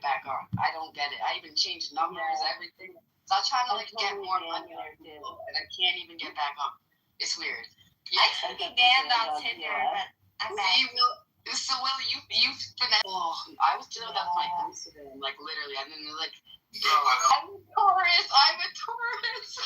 back on. I don't get it. I even changed numbers, everything. So I was trying to like get more money on people, and I can't even get back on. It's weird. Yeah. I should be banned on Tinder, but I'm back. So Willie, you finesse. Oh, I was dealing with that with my Instagram, like literally. I mean, like, I'm a tourist. I'm a tourist.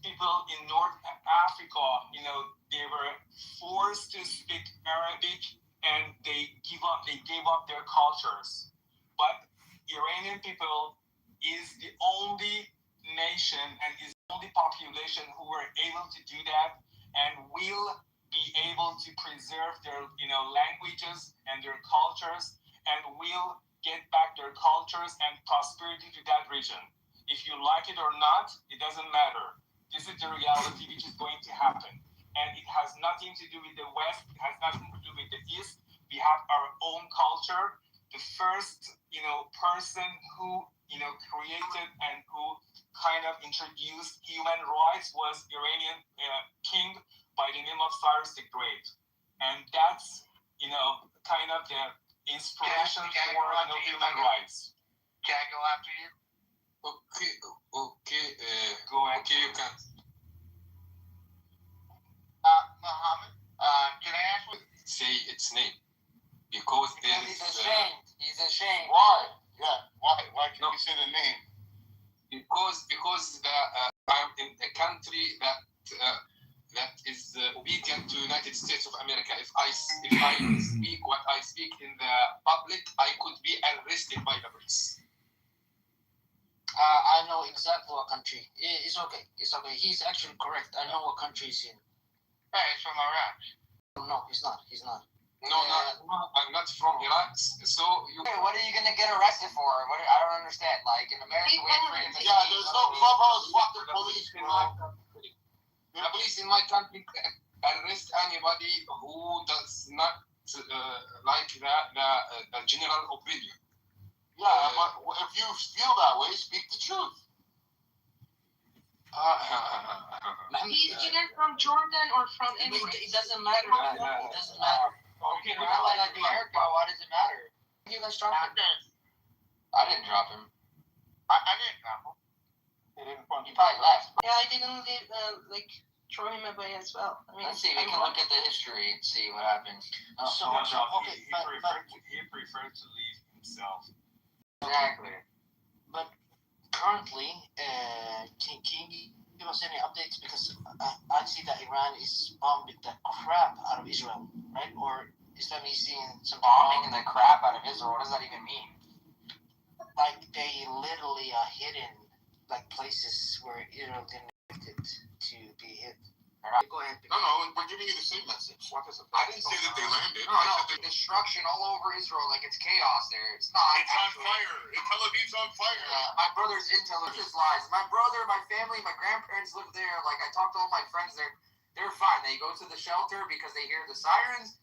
People in North Africa, they were forced to speak Arabic, and they gave up their cultures. But Iranian people is the only nation and is the only population who were able to do that and will be able to preserve their languages and their cultures, and will get back their cultures and prosperity to that region. If you like it or not, it doesn't matter. This is the reality which is going to happen. And it has nothing to do with the West. It has nothing to do with the East. We have our own culture. The first, person who, created and who kind of introduced human rights was Iranian king by the name of Cyrus the Great. And that's, kind of the inspiration for human rights. Can I go after you? Okay, Go ahead. okay, you can. Muhammad, can I ask you? Say its name. Because there He's is... ashamed. He's ashamed. Why? Yeah, why can't you say the name? because I'm in a country that is obedient to United States of America. If I speak what I speak in the public, I could be arrested by the police. I know exactly what country. It's okay. It's okay. He's actually correct. I know what country he's in. Hey, it's from Iraq. No, he's not. He's not. No, I'm not from Iraq. So you. Hey, what are you gonna get arrested for? I don't understand. Like in America, we have freedom of Yeah, speech. there's no clubhouse fucking police, in bro. The police in my country arrest anybody who does not like the general opinion. Yeah, but if you feel that way, speak the truth. He's either from Jordan or from anywhere. It doesn't matter. It doesn't matter. Okay, We're not like America. Why does it matter? You guys drop him. I didn't drop him. I didn't know. He probably left. Yeah, I didn't throw him away as well. I mean, Let's see. We can look at the history and see what happened. he preferred to leave himself. Exactly. But currently, can you give us any updates? Because I see that Iran is bombing the crap out of Israel, right? Or is that me seeing some Bombing the crap out of Israel? What does that even mean? like they literally are hidden like places where Israel didn't expect it to be hit. Go ahead. No, we're giving you the same message. What is it? I didn't say that they landed. No, destruction all over Israel. Like it's chaos there. It's not. It's on fire. Tel Aviv's on fire. My brother's in Tel Aviv. Lies. My brother, my family, my grandparents live there. Like I talked to all my friends there. They're fine. They go to the shelter because they hear the sirens.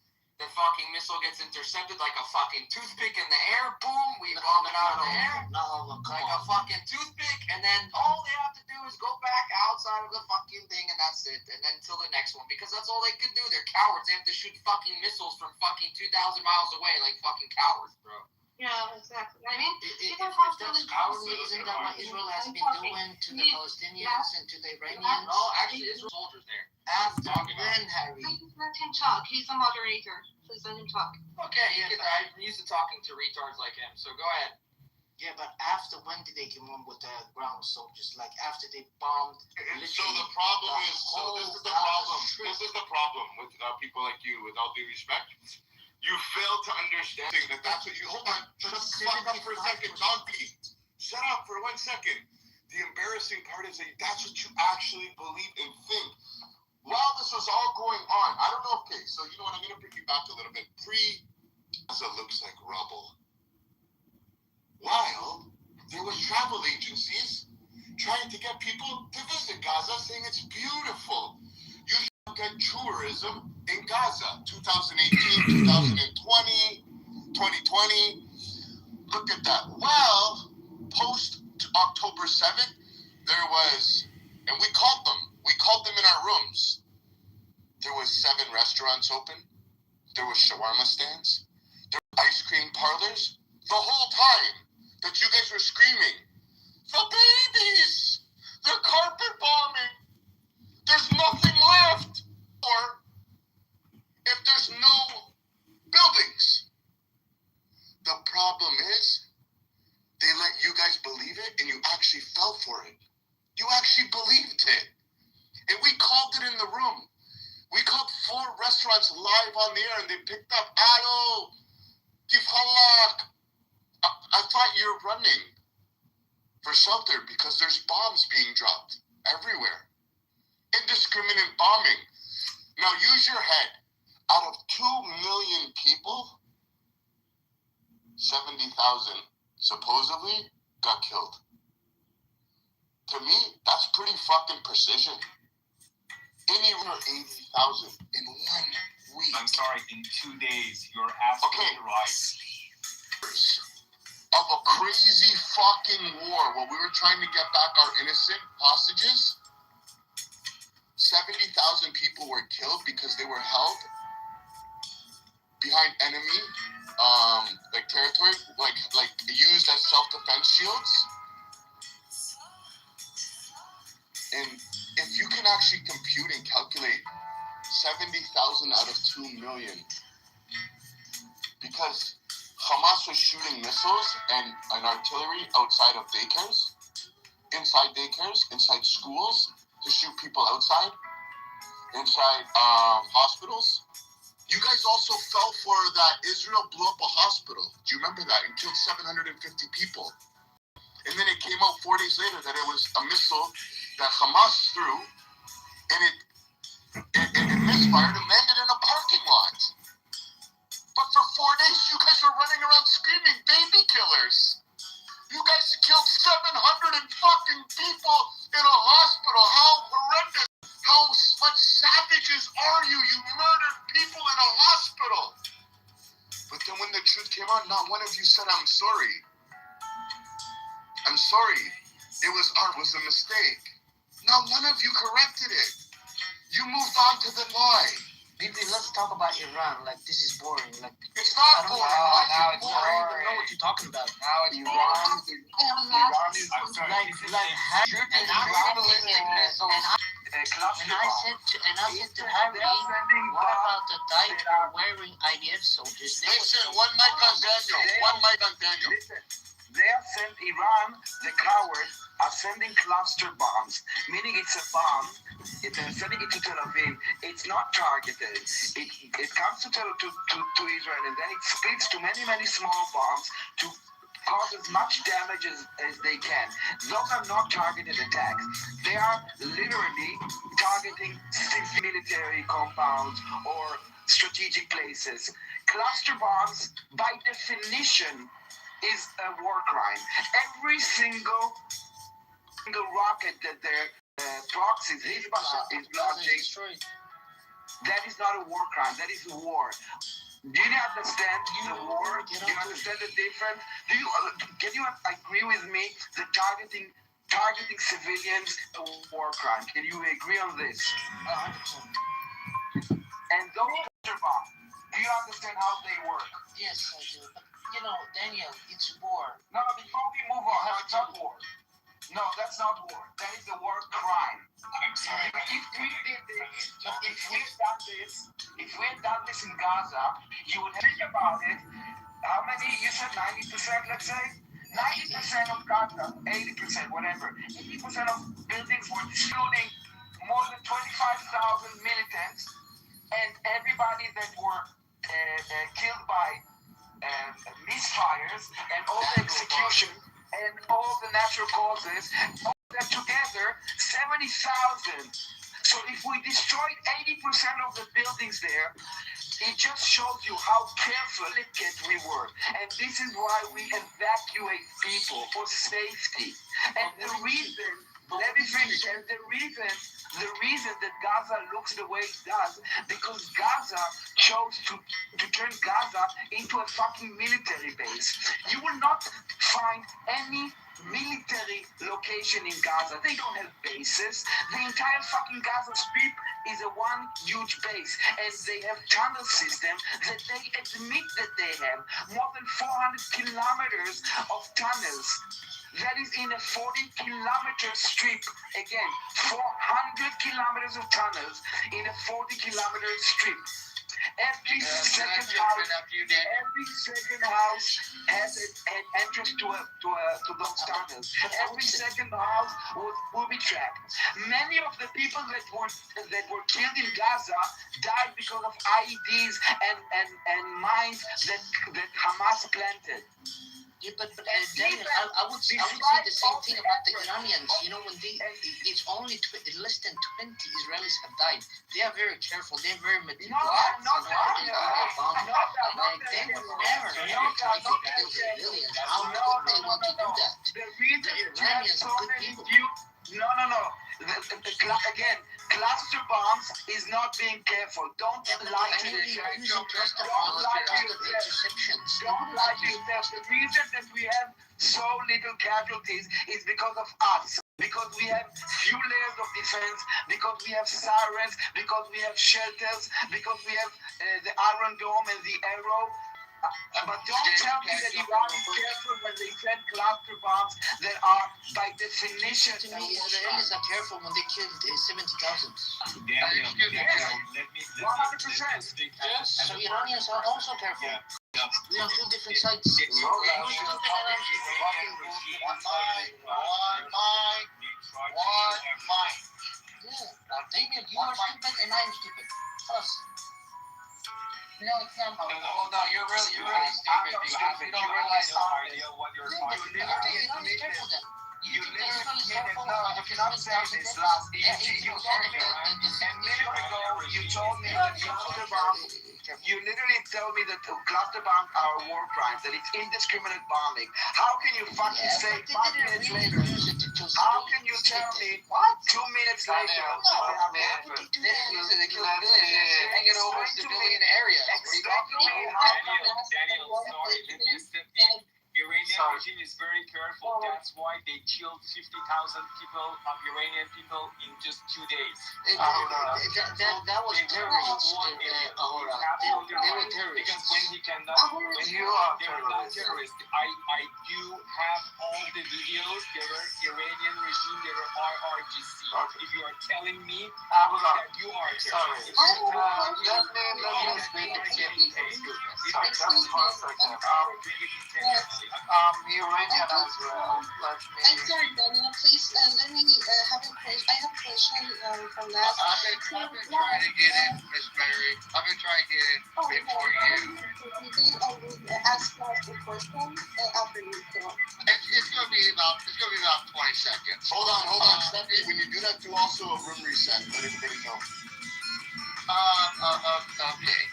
The fucking missile gets intercepted like a fucking toothpick in the air. Boom, we bomb it out of the air. Not all of them. Like a fucking toothpick, and then all they have to do is go back outside of the fucking thing, and that's it. And then till the next one, because that's all they could do. They're cowards. They have to shoot fucking missiles from fucking 2,000 miles away, like fucking cowards, bro. yeah, exactly. I mean, If that's cowardly, isn't that what Israel has been doing to the Palestinians and to the Iranians? No, actually, Israel soldiers there. After when, Harry? please let him talk. He's a moderator. Please let him talk. Okay, I'm used to talking to retards like him, so go ahead. Yeah, but after when did they come on with the ground soldiers? Like after they bombed. So the problem is, this is the problem. This is the problem with people like you, with all due respect. You fail to understand that that's what you... Hold on. Shut the fuck up for a second, donkey. Shut up for 1 second. The embarrassing part is that that's what you actually believe and think. While this was all going on, I don't know, okay, so you know what, I'm going to bring you back a little bit. Gaza looks like rubble. While there was travel agencies trying to get people to visit Gaza, saying it's beautiful. You should look at tourism in Gaza, 2018, 2020, 2020. Look at that. Well, post October 7th, there was And we called them. We called them in our rooms. There was 7 restaurants open. There was shawarma stands. There were ice cream parlors. The whole time that you guys were screaming, the babies! They're carpet bombing! There's nothing left! Or if there's no buildings. The problem is, they let you guys believe it and you actually fell for it. You actually believed it. And we called it in the room. We called 4 restaurants live on the air and they picked up. Alo, Tifalak. I thought you're running for shelter because there's bombs being dropped everywhere. Indiscriminate bombing. Now use your head. Out of 2 million people, 70,000 supposedly got killed. To me, that's pretty fucking precision. Anywhere 80,000 in 1 week. I'm sorry, in 2 days, you're absolutely right. Of a crazy fucking war where we were trying to get back our innocent hostages, 70,000 people were killed because they were held behind enemy territory, like used as self-defense shields. And if you can actually compute and calculate 70,000 out of 2 million, because Hamas was shooting missiles and artillery outside of daycares, inside schools, to shoot people outside, inside hospitals. You guys also fell for that Israel blew up a hospital. Do you remember that? And killed 750 people. And then it came out 4 days later that it was a missile that Hamas threw, and it misfired and landed in a parking lot. But for 4 days, you guys were running around screaming, baby killers. You guys killed 700 and fucking people in a hospital. How horrendous. How much savages are you? You murdered people in a hospital. But then when the truth came out, not one of you said, I'm sorry. I'm sorry. It was a mistake. Not one of you corrected it. You moved on to the lie. Let's talk about Iran. Like, this is boring. Like, it's not boring. Now it's boring. boring. I don't even know what you're talking about. Now it's Iran is I'm sorry. And I said to Harry, what about the diaper-wearing IDF soldiers? Listen, one mic on Daniel. Listen, they have sent Iran, the cowards, are sending cluster bombs, meaning it's a bomb. They're sending it to Tel Aviv. It's not targeted. It comes to Israel, and then it splits to many, many small bombs to cause as much damage as they can. Those are not targeted attacks. They are literally targeting military compounds or strategic places. Cluster bombs, by definition, is a war crime. Every single rocket that their proxies, Hezbollah, is launching, that is not a war crime. That is a war. Do you understand the war? Do you understand the difference? Can you agree with me that targeting civilians is a war crime? Can you agree on this? 100%. And those cluster bombs, do you understand how they work? Yes, I do. But, Daniel, it's war. No, before we move on, it's not war. No, that's not war. That is a war crime. I'm sorry. If we did this, if we had done this in Gaza, you would think about it. How many? You said 90%, let's say? 90% of Gaza, 80%, whatever. 80% of buildings were destroying, more than 25,000 militants, and everybody that were killed by misfires and all the execution and all the natural causes, all that together, 70,000. So if we destroyed 80% of the buildings there, it just shows you how careful we were. And this is why we evacuate people for safety. And the reason, let me finish, and the reason that Gaza looks the way it does, because Gaza chose to turn Gaza into a fucking military base. You will not find any military location in Gaza. They don't have bases. The entire fucking Gaza Strip is a one huge base, and they have tunnel system that they admit that they have more than 400 kilometers of tunnels. That is in a 40-kilometer strip. Again, 400 kilometers of tunnels in a 40-kilometer strip. Every second house has an entrance to those tunnels. Every second house was booby trapped. Many of the people that were killed in Gaza died because of IEDs and mines that Hamas planted. Yeah, but Daniel, I would say the same thing about the Iranians. You know, when it's only less than 20 Israelis have died. They are very careful. They're very meticulous. Like they would never try to kill civilians. How would they want to do that? The Iranians are good people. No. Again, cluster bombs is not being careful. Don't lie to yourself. Don't lie to yourself. The reason that we have so little casualties is because of us. Because we have few layers of defense, because we have sirens, because we have shelters, because we have the Iron Dome and the Arrow. But don't tell me that Iran is careful when they send cluster bombs that are, by definition, To me, Israelis are careful when they killed 70,000. Daniel, let me 100%. speak. So Iranians are also careful. We are on two different sides. The Iranian Daniel, you are stupid and I am stupid. Us. No, it's not. Oh no, you're really stupid because you don't realize how idea what you're talking about. Iran is careful then. You literally I cannot say this last year. You told me a minute ago, you told me that cluster bombs. You literally told me that cluster bombs are war crimes, that it's indiscriminate bombing. How can you fucking say 5 minutes later? How can you tell me 2 minutes later? They kill hanging over civilian area. Daniel, sorry, let me step in. Iranian regime is very careful. That's why they killed 50,000 people of Iranian people in just 2 days. That was terrorists. They were terrorists. Because when he cannot, when You are they were not terrorists. I do have all the videos. They were Iranian regime. They were RRGC. If you are telling me that you are terrorists, Iranian as well. I'm sorry, Daniel. Please let me have a question. I have a question from that. I've been trying to get in, Miss Mary. I've been trying to get in before you. I will ask the question after you go. It's gonna be about 20 seconds. Hold on, Stephanie. When you do that, do also a room reset. Let everybody know. Okay.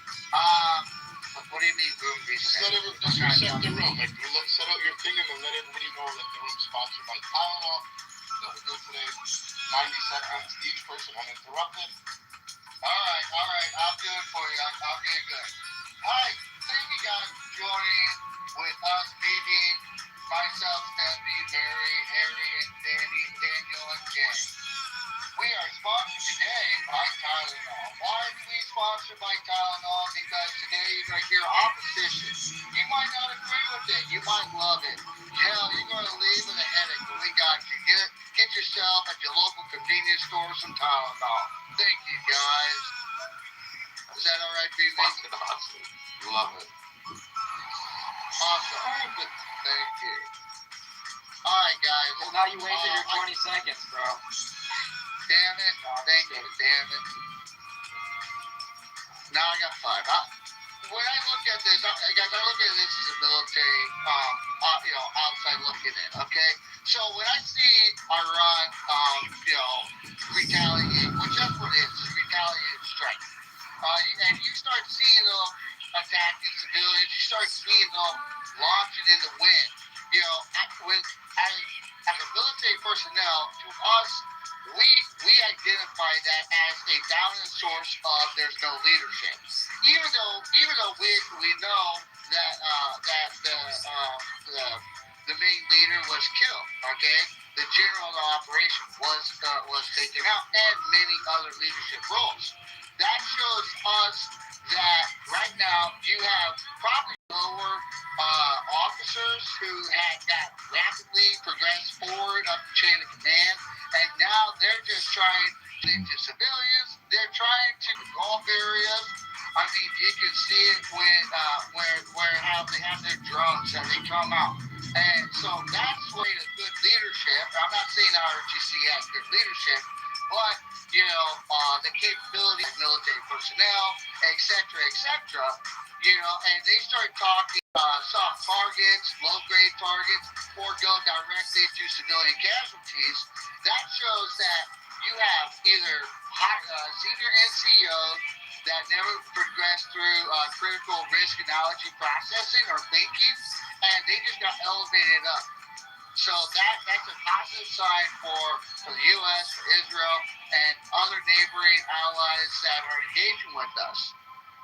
What do you mean room reset? Just reset the room. Like set out your thing and then let everybody know that the room's sponsored by Tylenol. That we do today. 90 seconds each person uninterrupted. All right. I'll do it for you. I'll get it good. All right. Thank you guys for joining with us, BB, myself, Stephanie, Mary, Harry, and Danny, Daniel, and Jen. We are sponsored today by Tylenol. Why are we sponsored by Tylenol? Because today you're going to hear opposition. You might not agree with it. You might love it. Hell, you're going to leave with a headache, but we got you. Get yourself at your local convenience store some Tylenol. Thank you, guys. Is that all right, BB? Awesome. Love it. Awesome. Thank you. All right, guys. Well, now you wasted your 20 seconds, bro. Damn it. Thank you. Damn it. Now I got 5. When I look at this, guys, I look at this as a military, outside looking in, okay? So when I see Iran, retaliate, which that's what it is retaliate strike. And you start seeing them attacking civilians, you start seeing them launching in the wind. As a military personnel, to us, we identify that as a dominant source of there's no leadership. Even though we know that the the main leader was killed. Okay, the general of the operation was taken out, and many other leadership roles. That shows us that right now you have probably lower officers who had that rapidly progressed forward up the chain of command, and now they're just trying to civilians. They're trying to golf areas. I mean, you can see it when where how they have their drones and they come out, and so that's way to good leadership. I'm not saying ROTC has good leadership, but you know the capability of military personnel, etc., you know, and they start talking soft targets, low-grade targets, or go directly to civilian casualties. That shows that you have either senior NCOs that never progressed through critical risk analogy processing or thinking, and they just got elevated up. So that's a positive sign for the U.S., for Israel, and other neighboring allies that are engaging with us.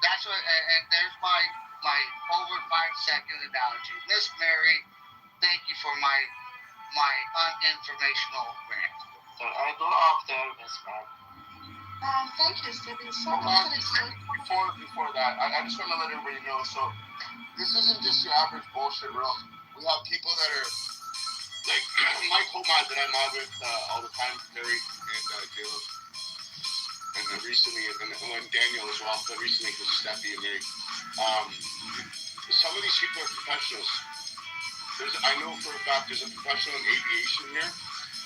That's what, and there's my over 5-second analogy. Miss Mary, thank you for my uninformational rant. So I go after Miss Mary. Thank you, Stephen. So much to explain. Before that, I just want to let everybody know. So this isn't just your average bullshit room. We have people that are like my co-mod that I mod with all the time, Terry and Caleb, and recently, and when Daniel as well, but recently because Steffi and Mary. Some of these people are professionals. I know for a fact there's a professional in aviation here.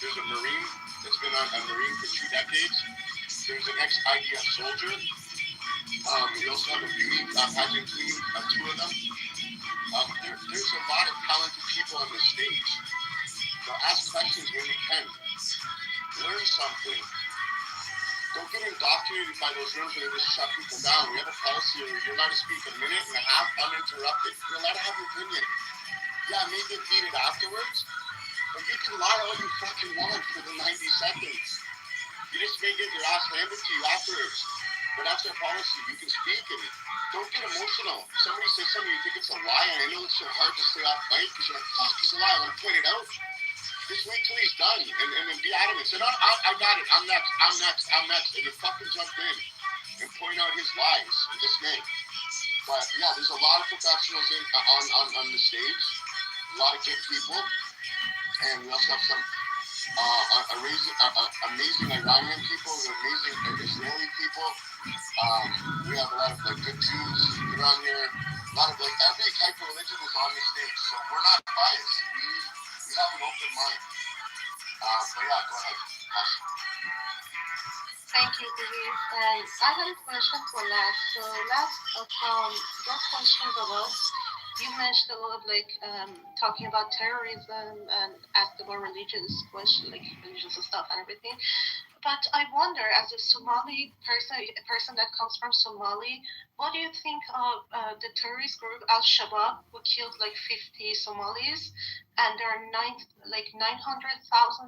There's a Marine that's been a Marine for 2 decades. There's an ex-IDF soldier. We also have a beauty pageant team, 2 of them. There's a lot of talented people on the stage. So ask questions when you can. Learn something. Don't get indoctrinated by those rooms where they just shut people down. We have a policy where you're allowed to speak a minute and a half uninterrupted. You're allowed to have an opinion. Yeah, maybe get heated afterwards, but you can lie all you fucking want for the 90 seconds. You just may get your ass handed to you afterwards. But that's our policy. You can speak and don't get emotional. Somebody says something you think it's a lie, and I know it's so hard to stay off mic because you're like, fuck, he's a lie. I want to point it out. Just wait till he's done and then be adamant. So, no, I got it. I'm next. And you fucking jump in and point out his lies and dismay. But yeah, there's a lot of professionals on the stage, a lot of good people, and we also have some amazing Iranian people, amazing Israeli people. We have a lot of good Jews around here. A lot of every type of religion is on the stage, so we're not biased. We have an open mind. But yeah, go ahead. Awesome. Thank you, Dave. I had a question for Lash. So last from your questions about, you mentioned a lot talking about terrorism and asked about religious questions, like religious stuff and everything. But I wonder, as a Somali person, a person that comes from Somali, what do you think of the terrorist group Al-Shabaab, who killed 50 Somalis, and there are 900,000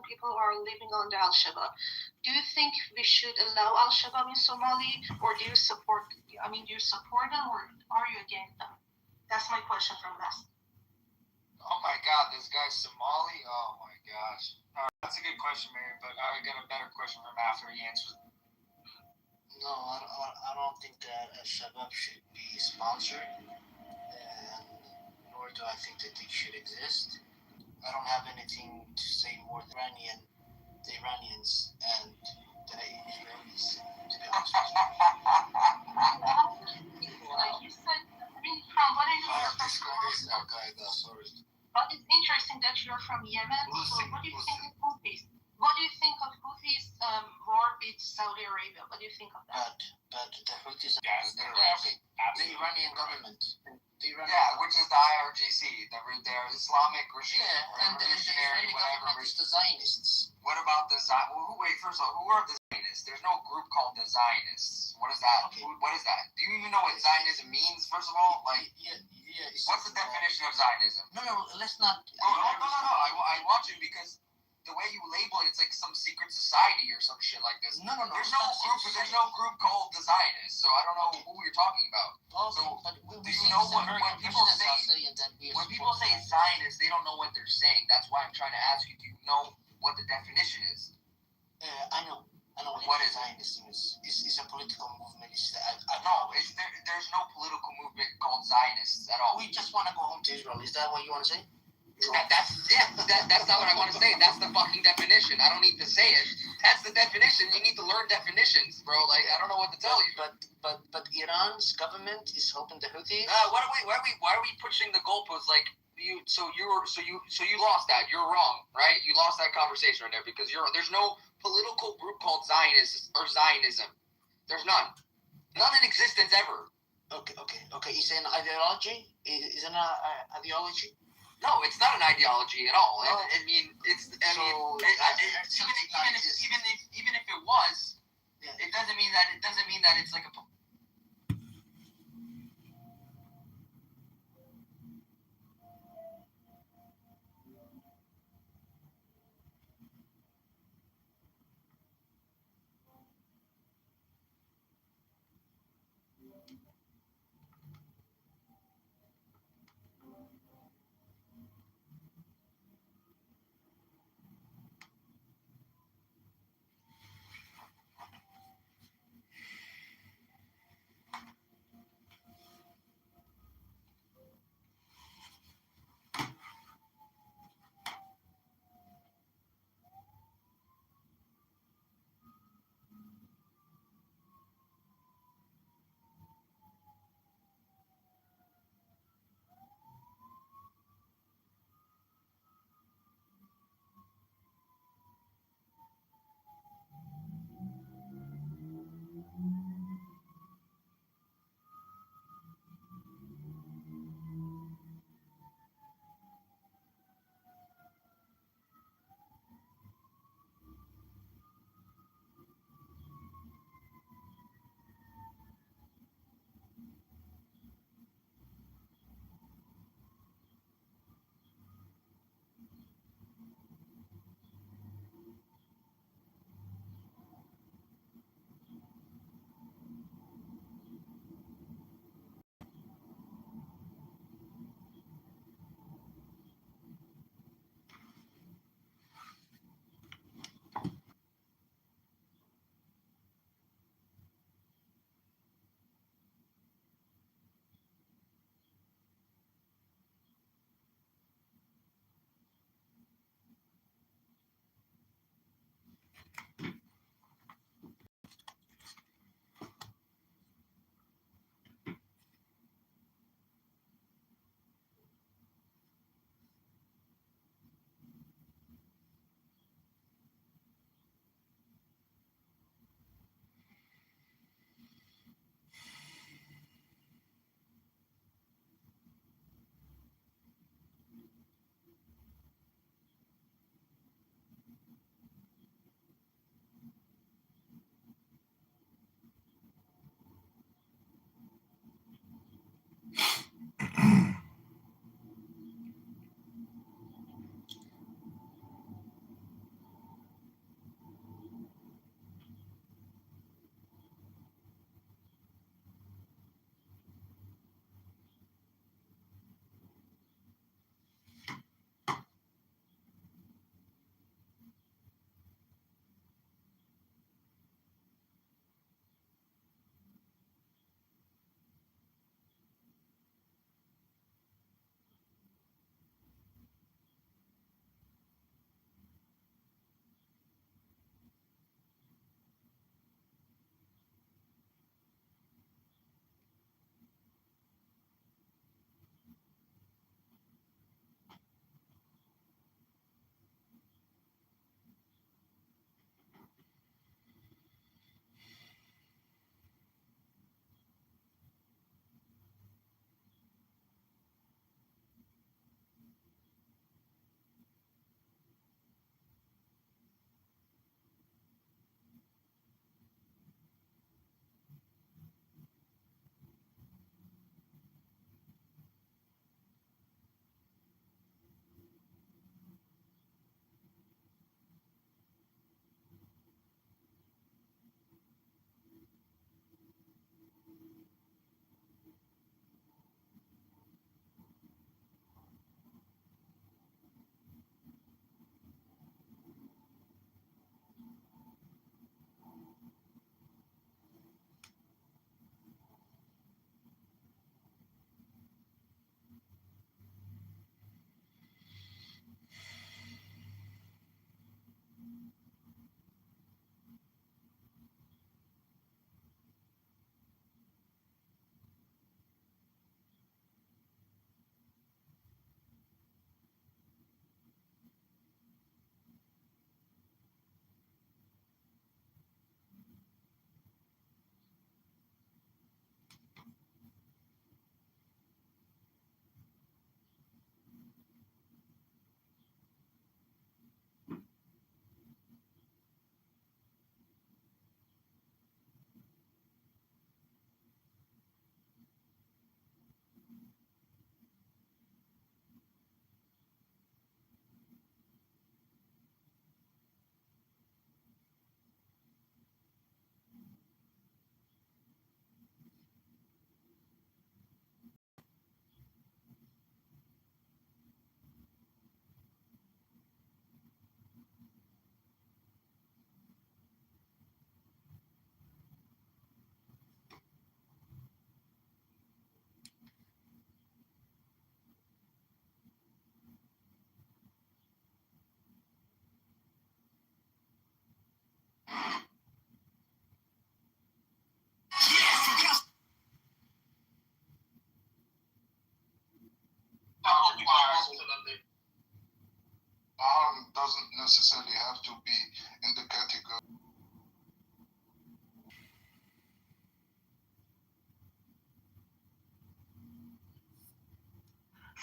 people who are living under Al-Shabaab? Do you think we should allow Al-Shabaab in Somali, or do you support? Do you support them, or are you against them? That's my question from last. Oh my God, this guy's Somali. Oh my gosh. That's a good question, Mary, but I got a better question from after he answers. No, I don't think that Al-Shabaab should be sponsored, and nor do I think that they should exist. I don't have anything to say more than the Iranians and the Israelis, to be honest with you. Like you said, from what I know, This guy is Al-Qaeda, sorry. but it's interesting that you're from Yemen. So what do you think of Houthis? What do you think of Houthis war with Saudi Arabia? What do you think of that? But the Houthis are The Iranian government. which is the IRGC, their Islamic regime. Yeah, and the Israeli government is the Zionists. What about the Zionists? Wait, first of all, who are the Zionists? There's no group called the Zionists. What is that? Okay. What is that? Do you even know what Zionism means, first of all? Yeah. What's the definition of Zionism? No, let's not. No. I watch it because the way you label it, it's like some secret society or some shit like this. No. There's no group called the Zionists, so I don't know who you're talking about. So, but Do you know when people say Zionist, they don't know what they're saying. That's why I'm trying to ask you. Do you know what the definition is? I know What is Zionism is. It's a political movement. There's no political movement called Zionists at all. We just want to go home to Israel. Is that what you want to say? That's not what I want to say. That's the fucking definition. I don't need to say it. That's the definition. You need to learn definitions, bro. Like, I don't know what to tell you. But Iran's government is helping the Houthis. Why are we pushing the goalposts? Like, you lost that. You're wrong, right? You lost that conversation right there because there's no political group called Zionism or Zionism. There's none in existence ever. Okay. Is it an ideology? Is it an ideology? No, it's not an ideology at all. No. Even if it was, it doesn't mean that it's like a. doesn't necessarily have to be in the category.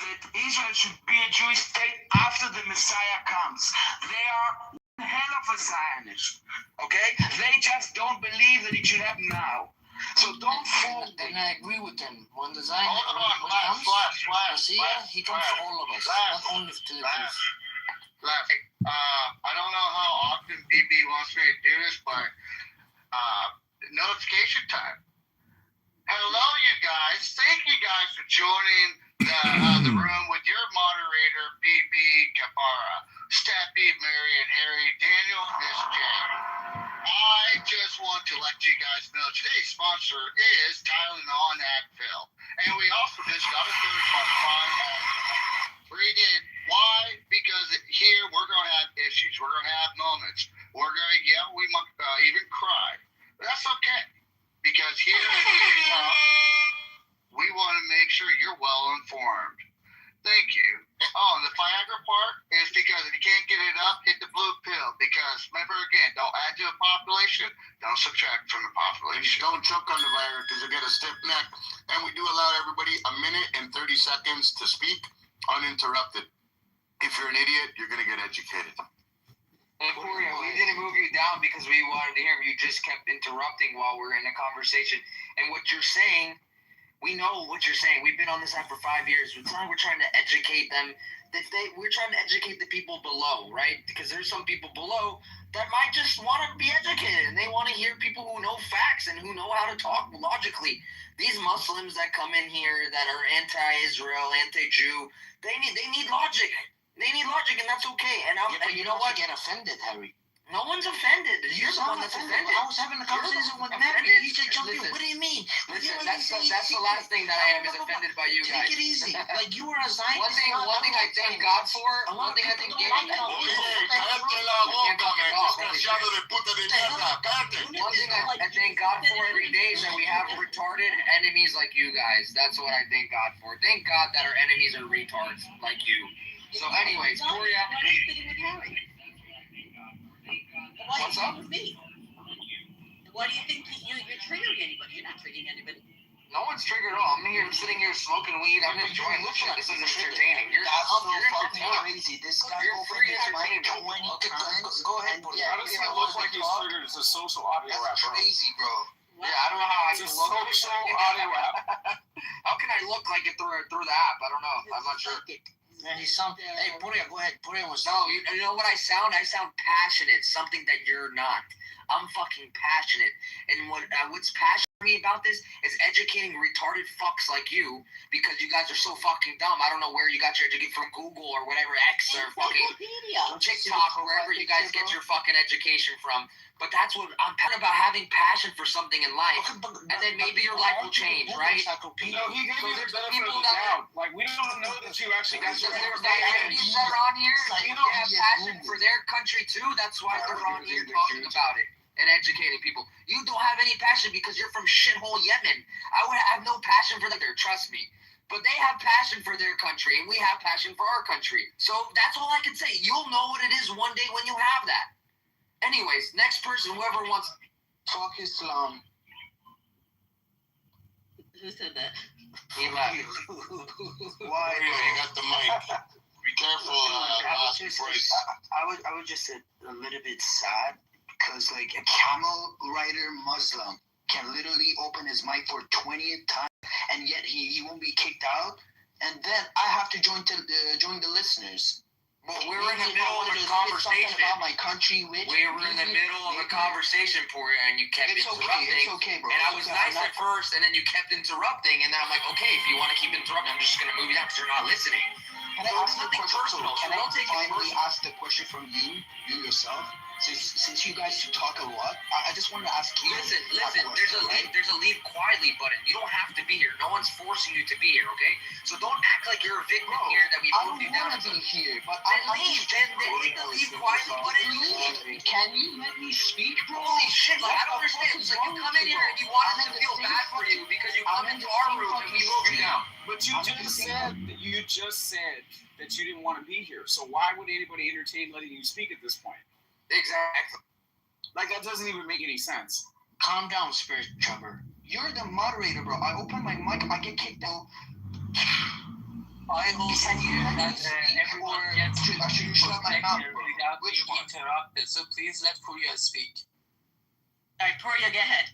That Israel should be a Jewish state after the Messiah comes. They are one hell of a Zionist, okay? They just don't believe that it should happen now. So don't fool And them. I agree with them. When the Zion Hold on, when he comes, Messiah, he comes Flash. for all of us, Flash. not only to the Flash. Jews. I don't know how often BB wants me to do this, but notification time. Hello, you guys. Thank you guys for joining the room with your moderator, BB Kapara, Stappy, Mary, and Harry, Daniel, Miss J. I just want to let you guys know today's sponsor is Tylenol and Advil. And we also just got a third one free in. Why? Because here we're going to have issues. We're going to have moments. We're going to yell. We might even cry. But that's okay. Because here we want to make sure you're well informed. Thank you. Oh, and the Viagra part is because if you can't get it up, hit the blue pill. Because remember again, don't add to the population, don't subtract from the population. Don't choke on the virus because you'll get a stiff neck. And we do allow everybody a minute and 30 seconds to speak uninterrupted. If you're an idiot, you're going to get educated. And Corey, we didn't move you down because we wanted to hear him. You just kept interrupting while we were in a conversation. And what you're saying, we know what you're saying. We've been on this app for 5 years. It's not like we're trying to educate them. We're trying to educate the people below, right? Because there's some people below that might just want to be educated and they want to hear people who know facts and who know how to talk logically. These Muslims that come in here that are anti-Israel, anti-Jew, they need logic. They need logic, and that's okay. And You know what? Get offended, Harry. No one's offended. You're the one that's offended. I was having a conversation with Mary. He just jumped in. What do you mean? Listen, that's the last thing that I am is offended by you guys. Take it easy. Like you were a Zionist. One thing I thank God for. One thing I thank God for. Cállate la boca, desgraciado de puta de mierda. Cállate. One thing I thank God for every day is that we have retarded enemies like you guys. That's what I thank God for. Thank God that our enemies are retards like you. So anyways, Gloria. What's up? With me? Why do you think you're triggering anybody? You're not triggering anybody. No one's triggered at all. I'm sitting here smoking weed. I'm enjoying this shit. This is entertaining. You're fucking crazy. This guy You're opened free his mic entertainment. 20 times. Go ahead, buddy. How does he look like he's triggered? It's a social audio rap, bro. Crazy, bro. Yeah, I don't know how I It's a can look. social audio rap. How can I look like it through the app? I don't know. I'm not sure. Man, he sound. Hey, Puria, go ahead. Puria was. No, you know what I sound? I sound passionate. Something that you're not. I'm fucking passionate. And what's passionate for me about this is educating retarded fucks like you, because you guys are so fucking dumb. I don't know where you got your education from, Google or whatever, X or fucking TikTok, or wherever you guys get your fucking education from. But that's what I'm passionate about, having passion for something in life. And then maybe your life will change, right? No, he gave you the benefit of the doubt. Like, we don't know that you actually got your There's enemies that are on here, they have passion for their country too. That's why they're on here talking about it and educating people. You don't have any passion because you're from shithole Yemen. I would have no passion for them there, trust me. But they have passion for their country, and we have passion for our country. So that's all I can say. You'll know what it is one day when you have that. Anyways, next person, whoever wants. Fuck Islam. Who said that? He left. Why? You got the mic. Be careful. I was just a little bit sad because like a camel rider Muslim can literally open his mic for 20th time and yet he won't be kicked out, and then I have to join the listeners. But we're in the middle of a conversation about my country. We were in the middle of a conversation, Poria, and you kept interrupting. It's okay, bro. And I was nice at first, and then you kept interrupting, and then I'm like, okay, if you want to keep interrupting, I'm just going to move you down because you're not listening. Can I ask nothing personal. Can So I don't take it finally personal. ask the question from you yourself? Since you guys talk a lot, I just wanted to ask you. Listen. that question, There's a leave quietly button. You don't have to be here. No one's forcing you to be here, okay? So don't act like you're a victim here that we I moved you don't down. want to be here, but Then leave. Then hit the leave quietly button. Leave. Can you let me speak, bro? Holy shit! Like, I don't understand. It's like you come in here and you want us to feel bad for you because you come into our room and we moved you down. But But you just said that you didn't want to be here. So why would anybody entertain letting you speak at this point? Exactly. Like, that doesn't even make any sense. Calm down, Spirit Trevor. You're the moderator, bro. I open my mic, I get kicked out. I hope that everyone gets to shut my mouth without being interrupted. So please let Furia speak. All right, Poria, go ahead.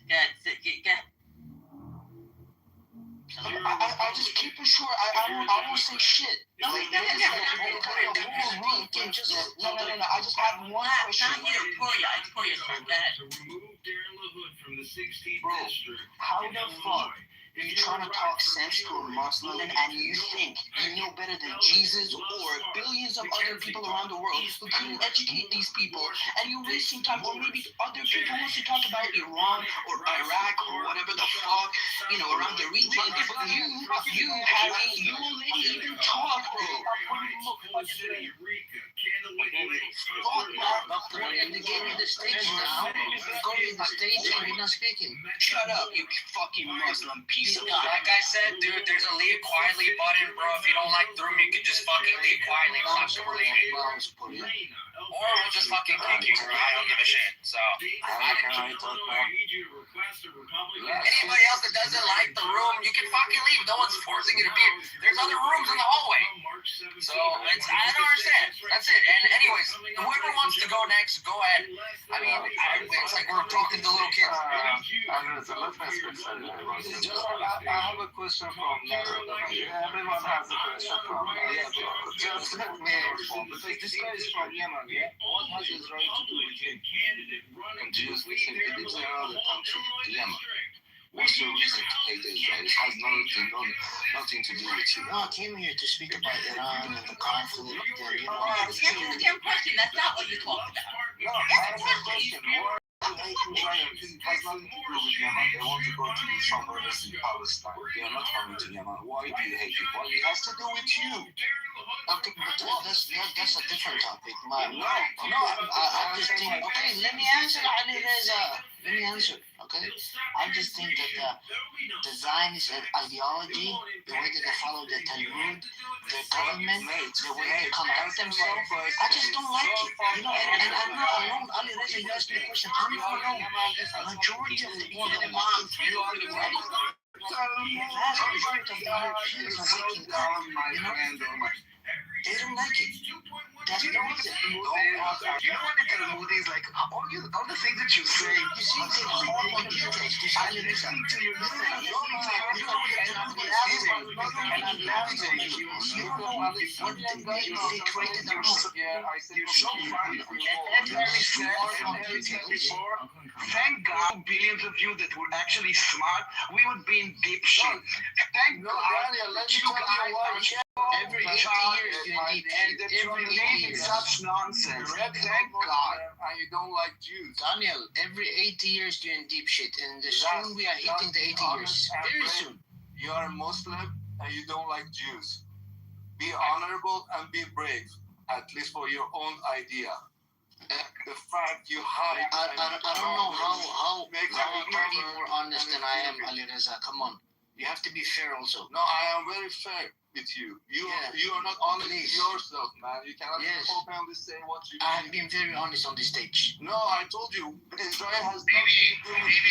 I just keep it short. I won't say shit. No, Like, no. I just have one question. Not you, Poria. It's Poria's turn. Go ahead. Bro, how the fuck you trying to talk sense to a Muslim and you think you know better than Jesus or billions of other people around the world who couldn't educate these people, and you're wasting time, or maybe other people want to talk about Iran or Iraq or whatever the fuck, you know, around the region. You won't let me even talk, bro. They gave me the stage now. Go to the stage and you're not speaking. Shut up, you fucking Muslim piece of shit. Like I said, dude, there's a leave quietly button, bro. If you don't like the room, you can just fucking leave quietly. It's not super leaving. Or we'll just fucking kick you, bro. I don't give a shit. So, anybody else that doesn't like the room, you can fucking leave. No one's forcing you to be. There's other rooms in the hallway. So, I don't understand. That's it. And anyways, whoever wants to go next, go ahead. I mean, it's like we're talking to little kids. I have a question from everyone has a question from just let me inform, because this guy is from Yemen, yeah? What has Israel to do with him? And Jews with him, he lives in another country, Yemen. What's your reason to hate Israel? It has nothing to do with you. No, I came here to speak about Iran and the conflict and, you know. That's a damn question. That's not what you talked about. No, that's a question. Why do you hate Israel? It has nothing to do with Yemen. They want to go to somewhere else in Palestine. They are not coming to Yemen. Why do you hate it? Well, it has to do with you. Okay, but that's a different topic. I just think, okay, let me answer, Ali Reza. Let me answer, okay? I just think that the Zionist ideology, the way that they follow the Talmud, the government, the way they conduct themselves, I just don't like it. You know, and I'm not alone. Ali Reza, you asked me a question. I'm not alone. Majority of the people that want you are the right. Vast majority of the Europeans are waking up, you know? They don't like it. That's the reason. You know what the Talmud is like? All the things that you say, You see, they all want details. I listen to you. They created the law. You're so funny. Thank God, billions of you that were actually smart, we would be in deep shit. Thank God, you guys Every 80 years, you need every 80 years. Such nonsense. Thank God. And you don't like Jews. Daniel, every 80 years you're in deep shit, and soon we are hitting the 80 years. Very soon. You are a Muslim and you don't like Jews. Be honorable and be brave, at least for your own idea. The fact you hide. I don't know how you can be more honest than I am, Ali Reza. Come on. You have to be fair also. No, I am very fair with you. You are not honest with yourself, man. You cannot openly say what you I have been very honest on this stage. No, I told you, Israel has nothing to do with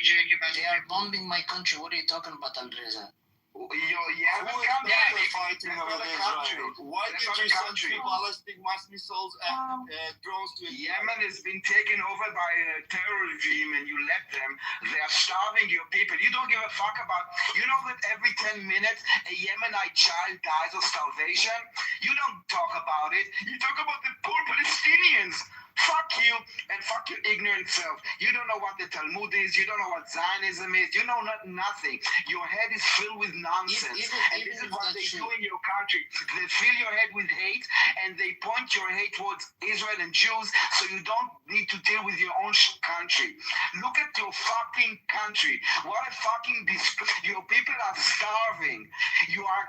you. They are bombing my country. What are you talking about, Al Reza? Fighting over Israel. Why did you send two ballistic mass missiles and drones to Yemen has been taken over by a terror regime and you let them. They are starving your people. You don't give a fuck about. You know that every 10 minutes a Yemenite child dies of starvation? You don't talk about it. You talk about the poor Palestinians. Fuck you and fuck your ignorant self. You don't know what the Talmud is. You don't know what Zionism is. You know nothing. Your head is filled with nonsense. And this is what they do in your country. They fill your head with hate and they point your hate towards Israel and Jews so you don't need to deal with your own country. Look at your fucking country. What a fucking disgrace. Your people are starving. You are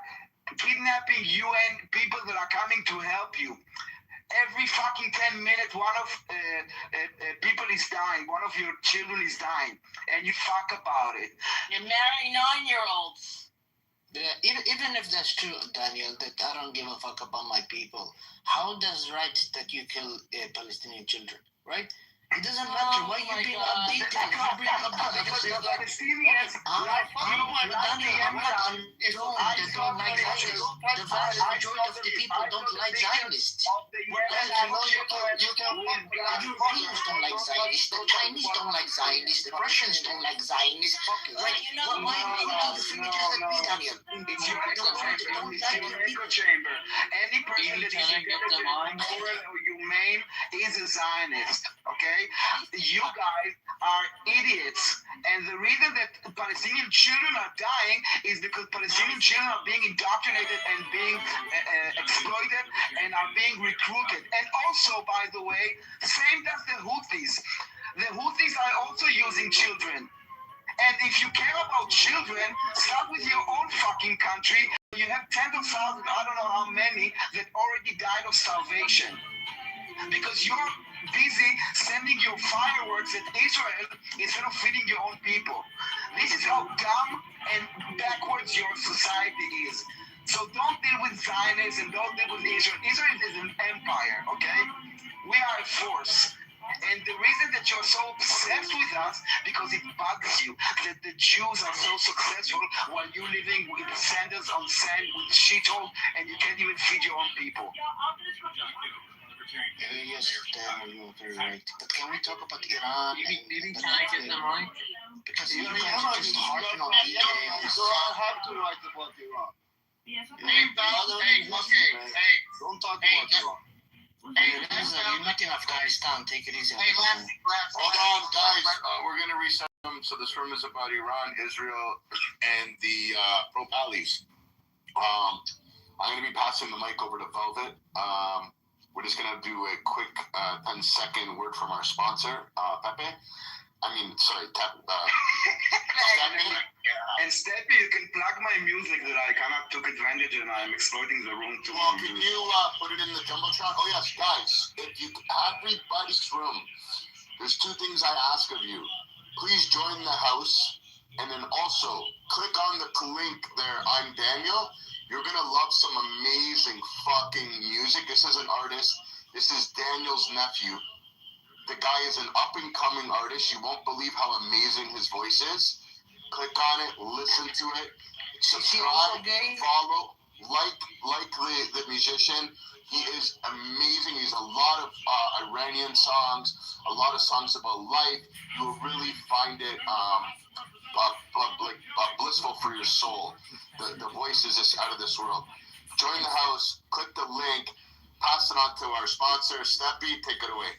kidnapping UN people that are coming to help you. Every fucking 10 minutes, one of people is dying. One of your children is dying. And you fuck about it. You're marrying 9-year-olds. Even if that's true, Daniel, that I don't give a fuck about my people, how does right that you kill Palestinian children, right? It doesn't matter. Why you being updated? If you bring up Because the Palestinians, Daniel, I'm not alone that don't like Zionists. The vast majority of the people don't like Zionists. The Europeans don't like Zionists. The Chinese don't like Zionists. The Russians don't like Zionists. Like, why do the figures like me, Daniel? It's you don't like echo chamber. Any person that is moral or humane is a Zionist. Okay, you guys are idiots, and the reason that Palestinian children are dying is because Palestinian children are being indoctrinated and being exploited and are being recruited. And also, by the way, same does the Houthis. The Houthis are also using children. And if you care about children, start with your own fucking country. You have tens of thousands, I don't know how many, that already died of starvation. Because you're busy sending your fireworks at Israel instead of feeding your own people. This is how dumb and backwards your society is. So don't deal with Zionists and don't deal with Israel. Israel is an empire, okay? We are a force. And the reason that you're so obsessed with us, because it bugs you that the Jews are so successful while you're living with sandals on sand with shithole and you can't even feed your own people. Yes, Daniel, you're very right. But can we talk about Iran? Maybe can I get them on? Because you guys are just harping on details. I have to write about Iran. Don't talk about Iran. You're not in Afghanistan. Take it easy. Hold on, guys. We're going to reset them. So this room is about Iran, Israel, and the pro-Pallies. I'm going to be passing the mic over to Velvet. We're just going to do a quick 10-second word from our sponsor, Pepe. Steppy. And Steppy, you can plug my music that I kind of took advantage and I'm exploiting the room too. Well, can you put it in the Jumbotron? Oh, yes, guys. If you everybody's room, there's two things I ask of you. Please join the house. And then also, click on the link there. I'm Daniel. You're going to love some amazing fucking music. This is an artist. This is Daniel's nephew. The guy is an up-and-coming artist. You won't believe how amazing his voice is. Click on it, listen to it, subscribe, follow, like the musician. He is amazing. He's a lot of Iranian songs, a lot of songs about life. You will really find it blissful for your soul. The voice is just out of this world. Join the house, click the link, pass it on to our sponsor, Steppy. Take it away.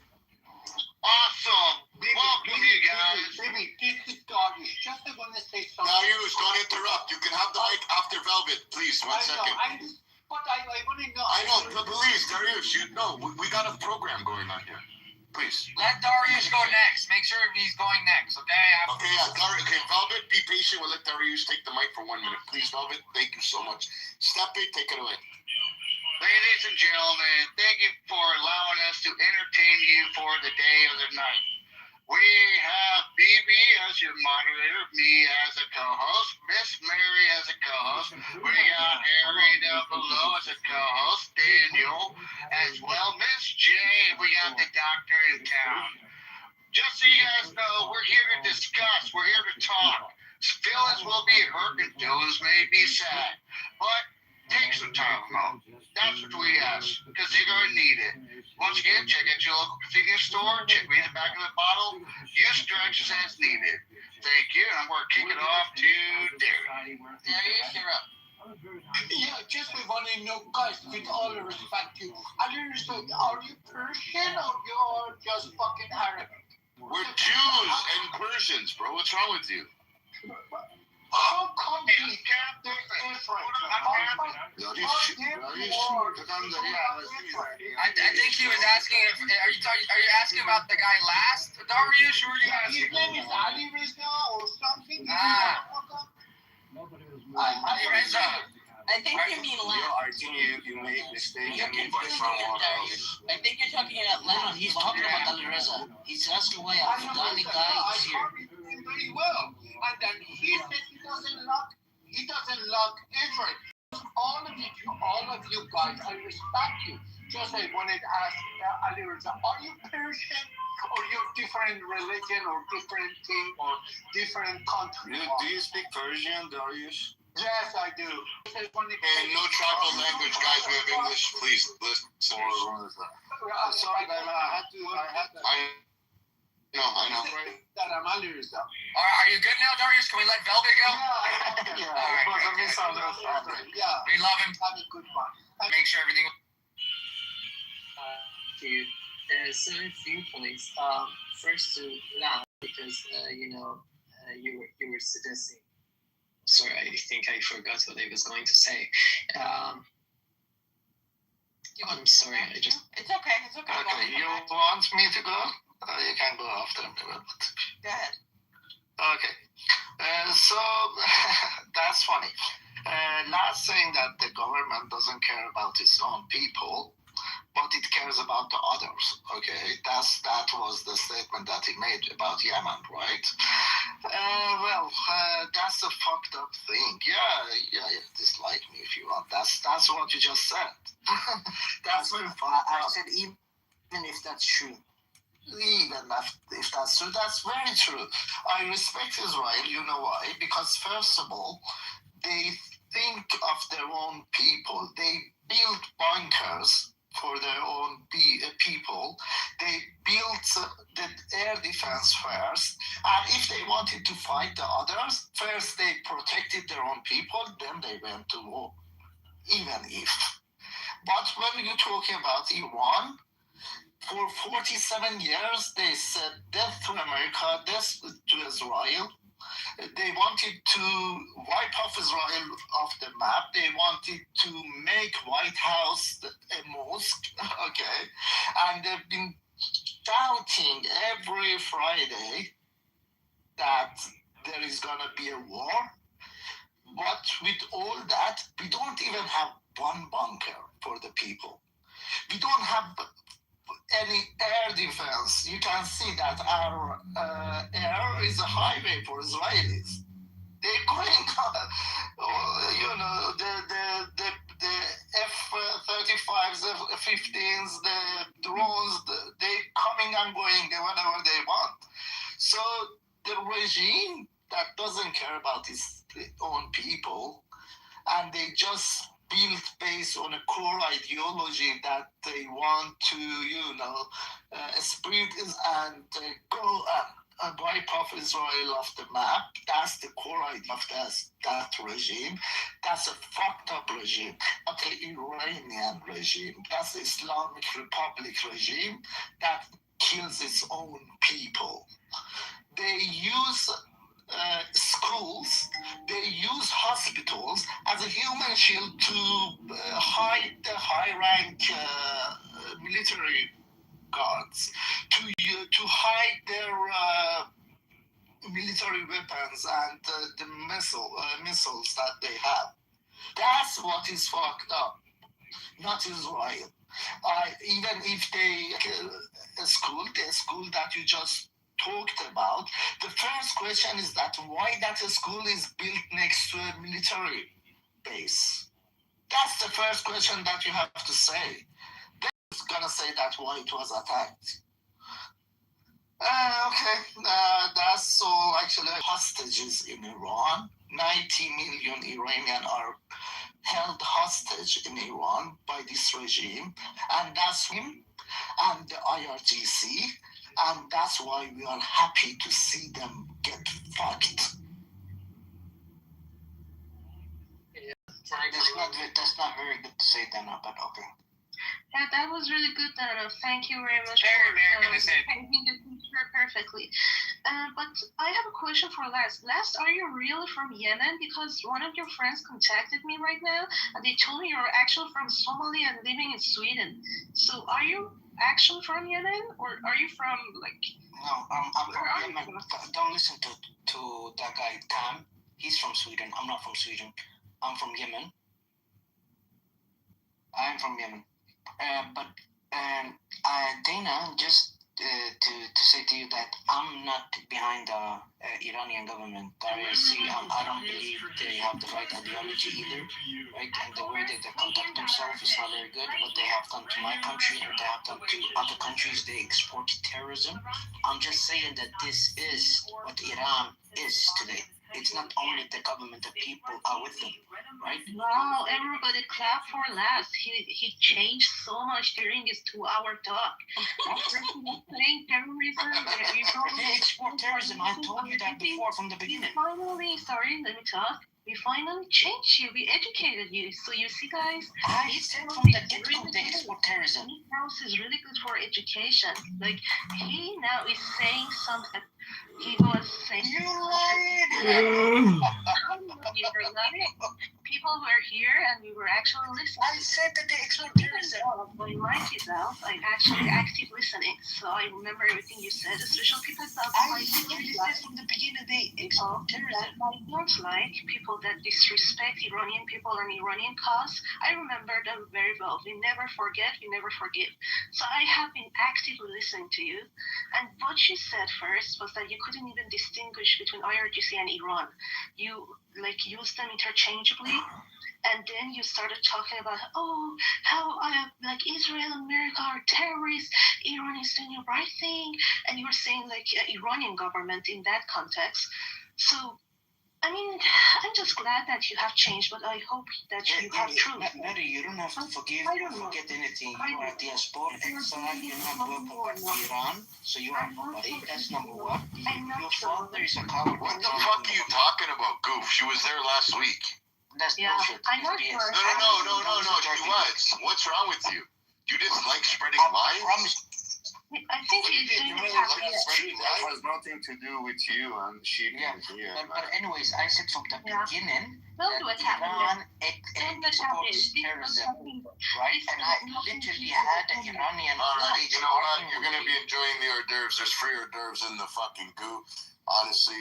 Awesome. Welcome, you guys. Baby, this is Darius. Just want to say something. Darius, don't interrupt. You can have the mic after Velvet, please. One second. I want to know. I know, but please, Darius, we got a program going on here. Please. Let Darius go next. Make sure he's going next, okay? Okay, Darius. Okay, Velvet, be patient. We'll let Darius take the mic for 1 minute. Please, Velvet. Thank you so much. Steppy, take it away. Ladies and gentlemen, thank you for allowing us to entertain you for the day or the night. We have BB as your moderator, me as a co-host, Miss Mary as a co-host. We got Harry down below as a co-host, Daniel as well, Miss Jane. We got the doctor in town. Just so you guys know, we're here to discuss. We're here to talk. Feelings will be hurt and feelings may be sad. But take some Tylenol. That's what we ask, because you're going to need it. Once again, check out your local convenience store. Read the back of the bottle. Use directions as needed. Thank you. I'm going to kick it off to Derek. Darius, you're up. Yeah, just we want to know, guys, with all the respect to you, are you Persian or you're just fucking Arabic? We're Jews and Persians, bro. What's wrong with you? How come they're different? I think he was asking if are you asking about the guy last, Darius, or are you asking? His name is Ali Reza or something. Ali Reza. I think you mean last. I think you made mistake You're and invite confusing someone him, else. I think you're talking about last. He's talking about Ali Reza. He's asking why a Afghani guy is here. Very well, and then he said he doesn't love all of you guys, I respect you. Just I wanted to ask Ali Reza, are you Persian or you different religion or different thing or different country? Do you speak Persian, Darius? Yes, I do. Hey, no tribal language, guys. We have English, please. Listen. Sorry, man. I know. That I'm Ali Reza. Are you good now, Darius? Can we let Velder go? Yeah, Alright, it was a good. misunderstanding. Yeah, We love him. have a good one. Make sure everything. To certain viewpoints. First to laugh because you were suggesting. Sorry, I think I forgot what I was going to say. I'm sorry, I just. It's okay. Okay, you want me to go? You can go after me. But... Go ahead. Okay. So that's funny. Not saying that the government doesn't care about its own people, but it cares about the others. Okay, that was the statement that he made about Yemen, right? That's a fucked up thing. Yeah. Dislike me if you want. That's what you just said. That's very fucked I up. said even if that's true. Even if that's true, that's very true. I respect Israel. You know why? Because first of all, they think of their own people. They build bunkers for their own people. They built the air defense first, and if they wanted to fight the others, first they protected their own people, then they went to war. Even if. But when you're talking about Iran, for 47 years, they said death to America, death to Israel. They wanted to wipe off Israel off the map. They wanted to make White House a mosque, okay? And they've been shouting every Friday that there is going to be a war. But with all that, we don't even have one bunker for the people. We don't have any air defense. You can see that our air is a highway for Israelis. They're going, the F-35s, the F-15s, the drones, they're coming and going whenever they want. So the regime that doesn't care about its own people, and they just built based on a core ideology that they want to, spread and go and wipe off Israel off the map. That's the core idea of that regime. That's a fucked up regime. Not the Iranian regime. That's the Islamic Republic regime that kills its own people. They use schools, they use hospitals as a human shield to hide the high-rank military guards, to hide their military weapons and the missiles that they have. That's what is fucked up, not Israel. Even if the school that you just talked about, the first question is that why that school is built next to a military base. That's the first question that you have to say. Then it's gonna say that why it was attacked. That's all actually hostages in Iran. 90 million Iranians are held hostage in Iran by this regime, and that's him and the IRGC, and that's why we are happy to see them get fucked. That's not very good to say, Dana, but okay. Yeah, that was really good, Dana. Thank you very much Very, for very good to say. painting the picture perfectly. But I have a question for Les. Les, are you really from Yemen? Because one of your friends contacted me right now, and they told me you're actually from Somalia and living in Sweden. So are you actually from Yemen, or are you from, like... No, I'm from Yemen. Don't listen to that guy, Tam. He's from Sweden. I'm not from Sweden. I'm from Yemen. I'm from Yemen. But Dana just to say to you that I'm not behind the Iranian government. I don't believe they have the right ideology either, right? And the way that they conduct themselves is not very good. What they have done to my country and what they have done to other countries, they export terrorism. I'm just saying that this is what Iran is today. It's not only the government, the people are with them, right? Wow, everybody clap for last. He changed so much during his 2-hour talk. After he was saying terrorism, They export terrorism. I told you that before from the beginning. Finally, sorry, let me talk. We finally changed you. We educated you. So you see, guys, I said from the get-go they export terrorism. Nick House is really good for education. Like, he now is saying something. He was saying... You lied! You were lying. People were here and we were actually listening. I said that they export terrorism. When my kids out, I'm actually active listening. So I remember everything you said, especially people that I literally said from the beginning they export terrorism. I don't like people that disrespect Iranian people and Iranian cause. I remember them very well. We never forget, we never forgive. So I have been actively listening to you. And what you said first was that you couldn't even distinguish between IRGC and Iran. You used them interchangeably. And then you started talking about, how Israel and America are terrorists, Iran is doing the right thing, and you were saying Iranian government in that context. So, I mean, I'm just glad that you have changed, but I hope that you have truth. Mary, you don't have to forgive or forget anything. You are diaspora exile, you're not welcome back to Iran, so you are nobody. That's number one. Your father is a coward. What the fuck are you talking about, Goof? She was there last week. That's bullshit. I'm not sure. No, she was. What's wrong with you? You just like spreading lies? I think It has nothing to do with you and she being here. But anyways, I said from the beginning don't do it Iran exports terrorism, right? And I literally had an Iranian... Alright, you know what? You're going to be enjoying the hors d'oeuvres. There's free hors d'oeuvres in the fucking goo. Honestly,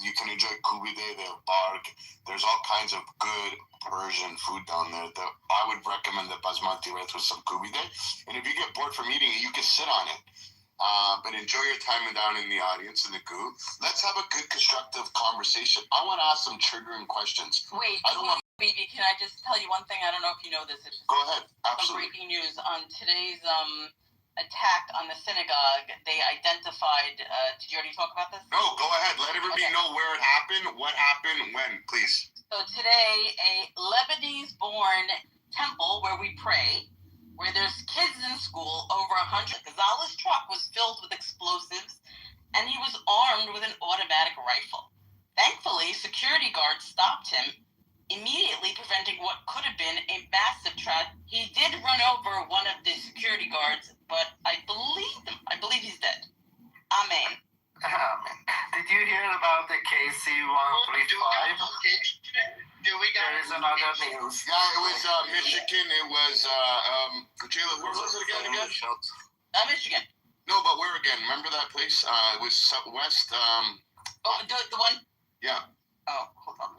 you can enjoy kubide, they have bark. There's all kinds of good Persian food down there. I would recommend the basmati rice with some kubide. And if you get bored from eating it, you can sit on it. But enjoy your time down in the audience in the goo. Let's have a good, constructive conversation. I want to ask some triggering questions. Wait, baby, can I just tell you one thing? I don't know if you know this. It's just Go ahead. Absolutely. Breaking news on today's attack on the synagogue. They identified. Did you already talk about this? No, go ahead. Let everybody know where it happened, what happened, when, please. So today, a Lebanese-born temple where we pray, where there's kids in school, over 100. Ghazala's truck was filled with explosives, and he was armed with an automatic rifle. Thankfully, security guards stopped him, immediately preventing what could have been a massive tragedy. He did run over one of the security guards, but I believe he's dead. Amen. Did you hear about the KC-135? There is another news. Yeah, it was Michigan. It was Jayla, where was it again? Michigan. No, but where again? Remember that place? It was West. The one. Yeah. Oh, hold on.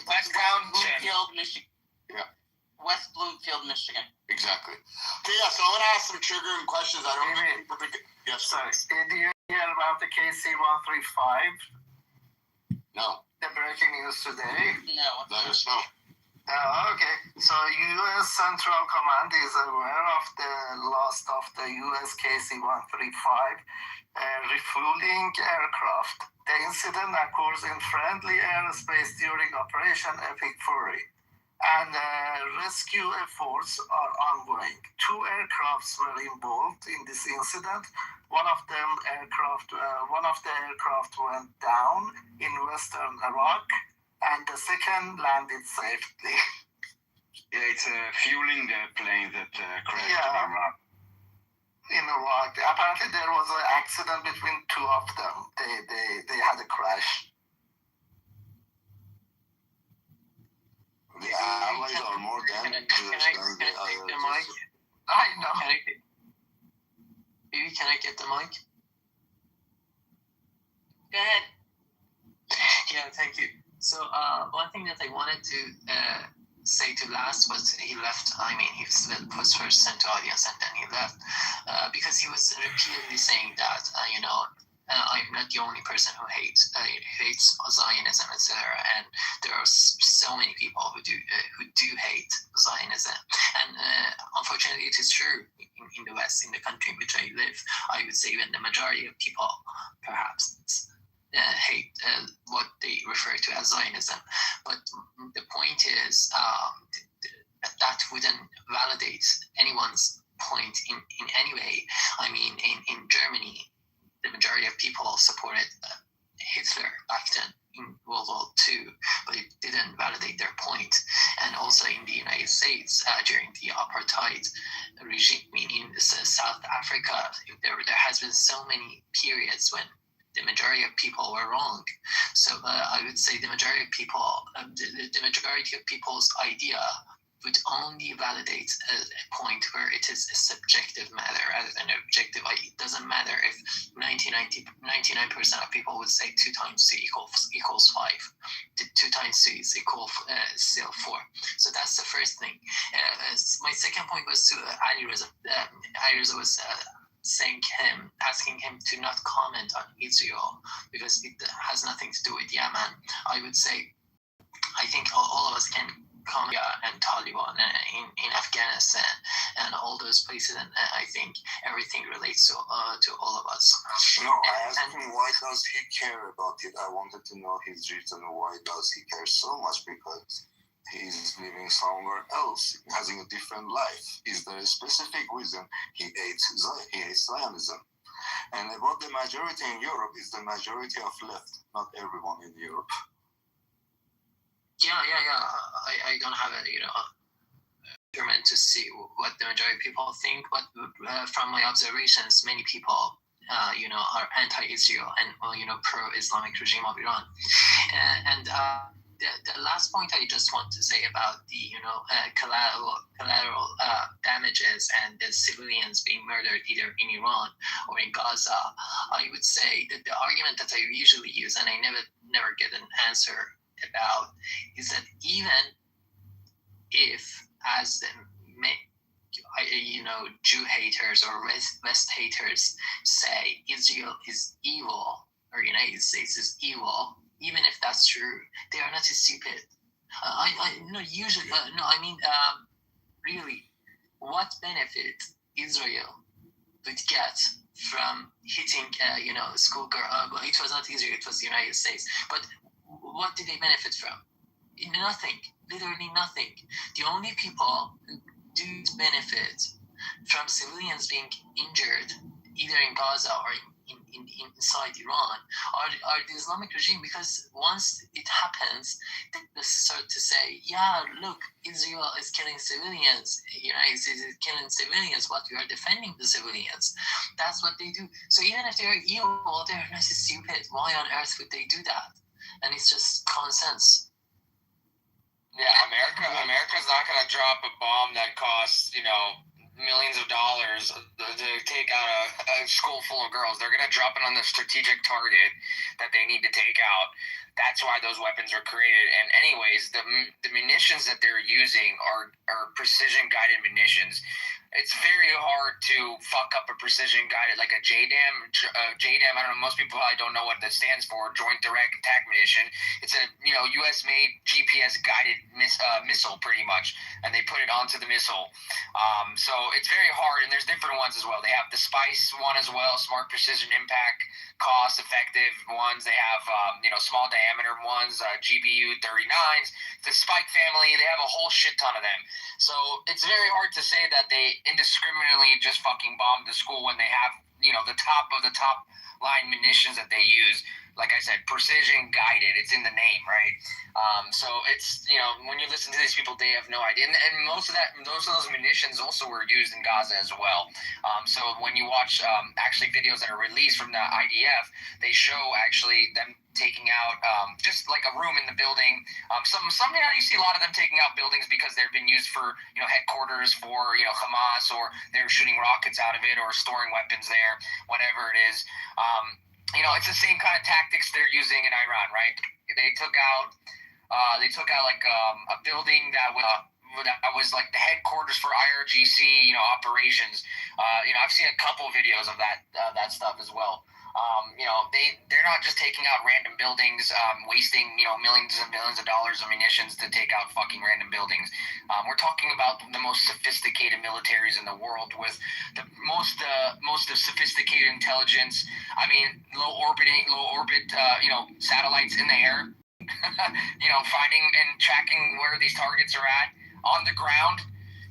West Bloomfield, Michigan. Yeah. West Bloomfield, Michigan. Exactly. Okay, yeah. So I want to ask some triggering questions. I don't think people think. Yes. Sorry. Did you hear about the KC-135? No. The breaking news today? No. Let us know. Okay. So U.S. Central Command is aware of the loss of the U.S. KC-135 refueling aircraft. The incident occurs in friendly airspace during Operation Epic Fury, and rescue efforts are ongoing. 2 aircrafts were involved in this incident. One of the aircraft went down in western Iraq, and the second landed safely. Yeah, it's fueling the plane that crashed in Iraq. In Iraq, apparently there was an accident between 2 of them. They had a crash. The allies are more dangerous than the others. I know. Maybe can I get the mic? Go ahead. Yeah, thank you. So one thing that I wanted to say to last was he left. I mean, he was first sent to audience and then he left because he was repeatedly saying that, I'm not the only person who hates Zionism, etc. And there are so many people who do hate Zionism. And unfortunately, it is true in the West, in the country in which I live. I would say even the majority of people, perhaps, hate what they refer to as Zionism. But the point is that wouldn't validate anyone's point in any way. I mean, in Germany, the majority of people supported Hitler back then in World War II, but it didn't validate their point. And also in the United States, during the apartheid regime in South Africa, there has been so many periods when the majority of people were wrong. So I would say the majority of people, the majority of people's idea would only validate a point where it is a subjective matter rather than objective. It doesn't matter if 99% of people would say 2 times 2 equals 5. 2 times 2 is equal still 4. So that's the first thing. My second point was to Ali Reza. Ali Reza was asking him to not comment on Israel because it has nothing to do with Yemen. I would say, I think all of us can comment and Taliban in Afghanistan and all those places, and I think everything relates to all of us. No, I asked him why does he care about it. I wanted to know his reason why does he care so much, because he's living somewhere else, having a different life. Is there a specific reason he hates Zionism? And about the majority in Europe, is the majority of left, not everyone in Europe. Yeah. I don't have a measurement to see what the majority of people think, but from my observations, many people are anti-Israel and pro-Islamic regime of Iran. And the last point I just want to say about the collateral damages and the civilians being murdered either in Iran or in Gaza, I would say that the argument that I usually use, and I never get an answer about, is that even if, as the Jew haters or West haters say, Israel is evil or United States is evil, even if that's true, they are not stupid. Really, what benefit Israel would get from hitting, a schoolgirl? It was not Israel, it was the United States. But what did they benefit from? Nothing. Literally nothing. The only people who do benefit from civilians being injured, either in Gaza or inside Iran, are the Islamic regime, because once it happens, they start to say, yeah, look, Israel is killing civilians, United States is killing civilians, but we are defending the civilians. That's what they do. So even if they're evil, they're not stupid. Why on earth would they do that? And it's just common sense. Yeah, America's not going to drop a bomb that costs, millions of dollars to take out a school full of girls. They're going to drop it on the strategic target that they need to take out. That's why those weapons are created. And anyways, the munitions that they're using are precision-guided munitions. It's very hard to fuck up a precision-guided, like a JDAM. JDAM, I don't know, most people probably don't know what that stands for, Joint Direct Attack Munition. It's a, U.S.-made GPS-guided missile, pretty much, and they put it onto the missile. So it's very hard, and there's different ones as well. They have the SPICE one as well, Smart Precision Impact, cost-effective ones. They have, small diameter ones, GBU 39s. The Spike family, they have a whole shit ton of them. So it's very hard to say that they indiscriminately just fucking bombed the school when they have, the top of the top line munitions that they use. Like I said, precision guided. It's in the name, right? So it's, when you listen to these people, they have no idea. And most of those munitions also were used in Gaza as well. So when you watch actually videos that are released from the IDF, they show actually them taking out just like a room in the building. Some you see a lot of them taking out buildings because they've been used for headquarters for Hamas, or they're shooting rockets out of it or storing weapons there, whatever it is. It's the same kind of tactics they're using in Iran, right? They took out They took out like a building that was like the headquarters for IRGC, operations. I've seen a couple videos of that stuff as well. They're not just taking out random buildings, wasting millions and millions of dollars of munitions to take out fucking random buildings. We're talking about the most sophisticated militaries in the world with the most sophisticated intelligence. I mean, low orbit satellites in the air. Finding and tracking where these targets are at on the ground.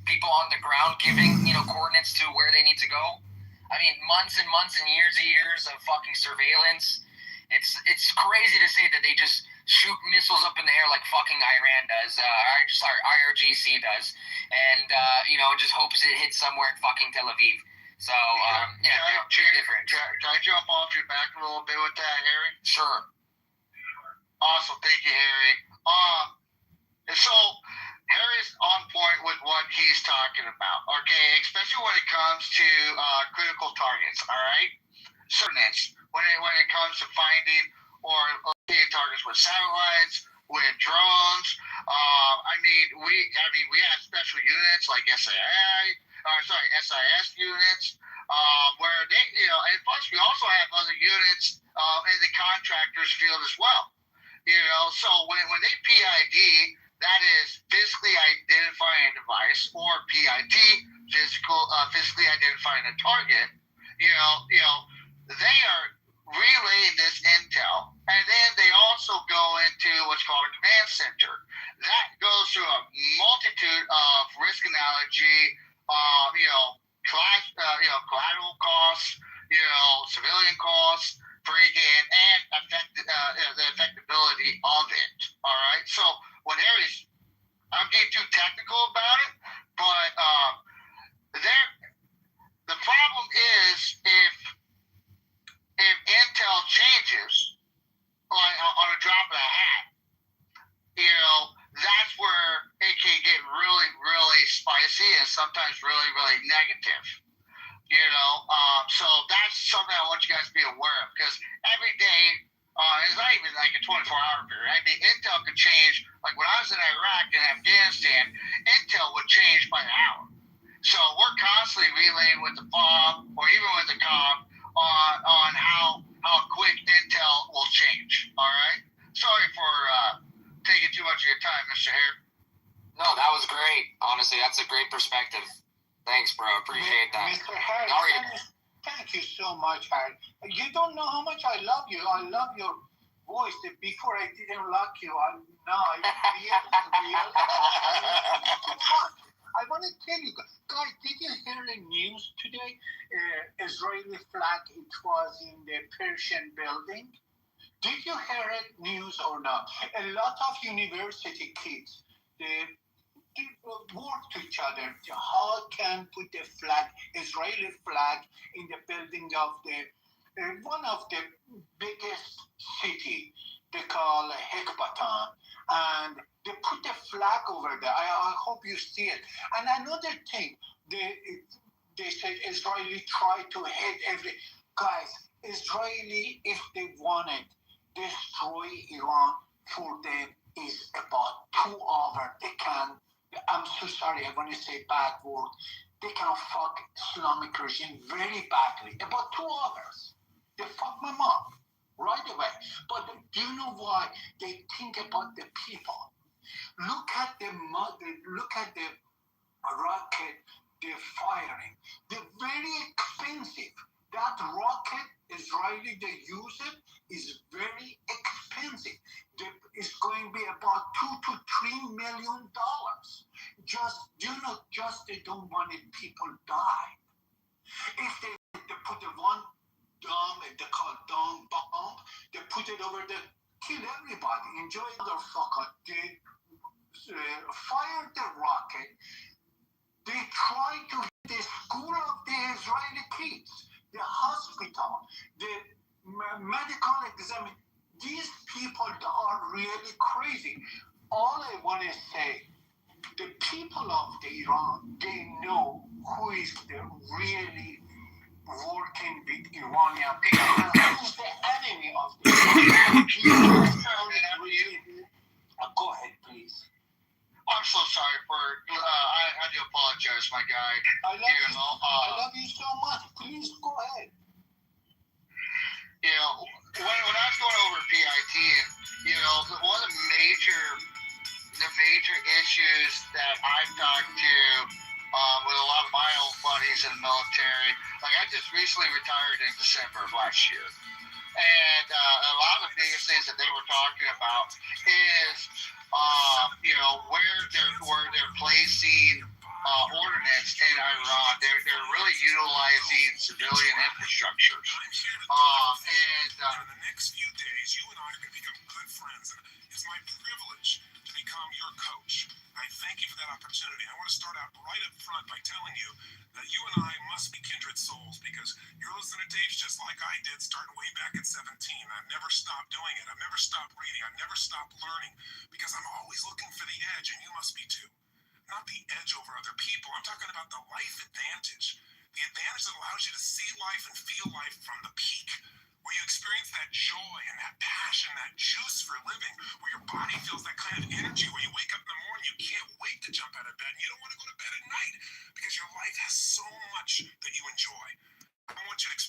People on the ground giving coordinates to where they need to go. I mean, months and months and years of fucking surveillance. It's crazy to say that they just shoot missiles up in the air like fucking Iran does. IRGC does, and just hopes it hits somewhere in fucking Tel Aviv. So different. Can I jump off your back a little bit with that, Harry? Sure. Awesome, thank you, Harry. So Harry's on point with what he's talking about, okay? Especially when it comes to critical targets, all right? Certainly, when it comes to finding or locating targets with satellites, with drones. We have special units like SIS units, where they, and plus we also have other units in the contractors field as well. So when they PID, that is physically identifying a device, or PIT, physically identifying a target. They are relaying this intel, and then they also go into what's called a command center. That goes through a multitude of risk analogy, collateral costs, civilian costs, and the effectability of it. All right. So when Harry's, I'm getting too technical about it, but the problem is if intel changes on a drop of a hat, that's where it can get really, really spicy and sometimes really, really negative. So that's something I want you guys to be aware of, because every day, it's not even like a 24-hour period. I mean, intel could change. Like when I was in Iraq and Afghanistan, intel would change by the hour. So we're constantly relaying with the FOB or even with the COM on how quick intel will change. All right. Sorry for taking too much of your time, Mr. Hare. No, that was great. Honestly, that's a great perspective. Thanks, bro. Appreciate that. Mr. Harry, thank you so much, Harry. You don't know how much I love you. I love your voice. Before I didn't like you. Now I feel I want to tell you, guys, did you hear the news today? Israeli flag, it was in the Persian building. Did you hear it, news or not? A lot of university kids, they work to each other. How can put the flag, Israeli flag, in the building of the one of the biggest city they call Hekbatan, and they put the flag over there. I hope you see it. And another thing, they said Israeli try to hit every guys. Israeli, if they wanted destroy Iran, for them is about 2 hours. They can. I'm so sorry, I want to say bad word. They can fuck Islamic regime very badly. About 2 hours. They fuck my mom right away. But do you know why? They think about the people. Look at the rocket they're firing. They're very expensive. That rocket, Israeli, they use it, is very expensive. It's going to be about $2 to $3 million. Just they don't want it, people die. If they put the one dome, they call dome bomb, they put it over there, kill everybody, enjoy the motherfucker. They fire the rocket. They try to hit the school of the Israeli kids, the hospital, the medical exam. These people are really crazy. All I want to say, the people of the Iran, they know who is the really working with Iranian people, who's the enemy of the Iran. Go ahead. so sorry for. I do apologize, my guy. I love you so much. Please go ahead. You know, when I was going over PIT, you know, one of the major issues that I've talked to with a lot of my old buddies in the military, like I just recently retired in December of last year. And a lot of the biggest things that they were talking about is, you know, where they're placing ordnance in Iran. They're really utilizing civilian infrastructures. In the next few days, you and I are going to become good friends, and it's my privilege to become your coach. I thank you for that opportunity. I want to start out right up front by telling you that you and I must be kindred souls, because you're listening to tapes just like I did, starting way back at 17. I've never stopped doing it. I've never stopped reading. I've never stopped learning, because I'm always looking for the edge, and you must be too. Not the edge over other people. I'm talking about the life advantage. The advantage that allows you to see life and feel life from the peak, where you experience that joy and that passion, that juice for living, where your body feels that kind of energy, where you wake up in the morning, you can't wait to jump out of bed, and you don't want to go to bed at night, because your life has so much that you enjoy. I want you to experience